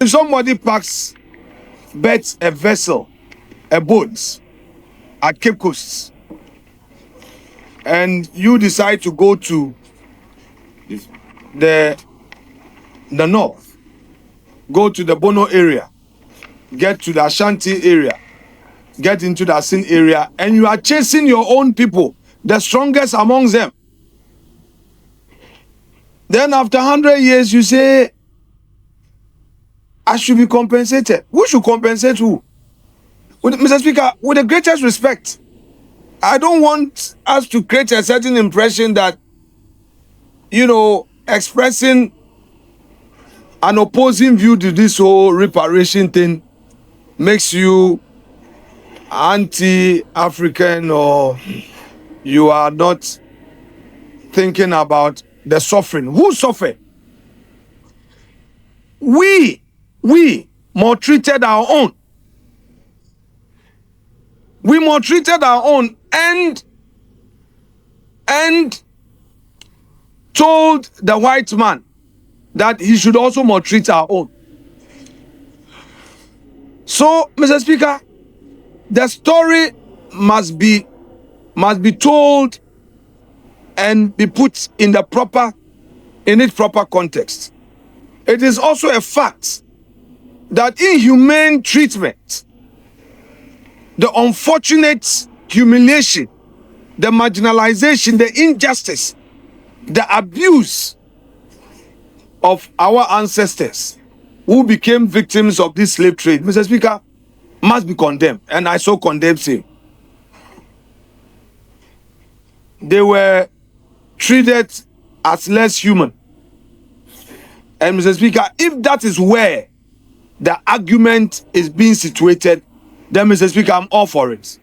If somebody bets a vessel, a boat at Cape Coast, and you decide to go to the north, go to the Bono area, get to the Ashanti area, get into the Asin area, and you are chasing your own people, the strongest amongst them. Then after 100 years, you say, I should be compensated. Who should compensate who? Mr. Speaker, with the greatest respect, I don't want us to create a certain impression that, expressing an opposing view to this whole reparation thing makes you anti-African, or you are not thinking about the suffering. Who suffered? We maltreated our own. We maltreated our own and told the white man that he should also maltreat our own. So, Mr. Speaker, the story must be told and be put in its proper context. It is also a fact that inhumane treatment, the unfortunate humiliation, the marginalization, the injustice, the abuse of our ancestors who became victims of this slave trade, Mr. Speaker, must be condemned, and I so condemn him. They were treated as less human. And Mr. Speaker, if that is where the argument is being situated, then Mr. Speaker, I'm all for it.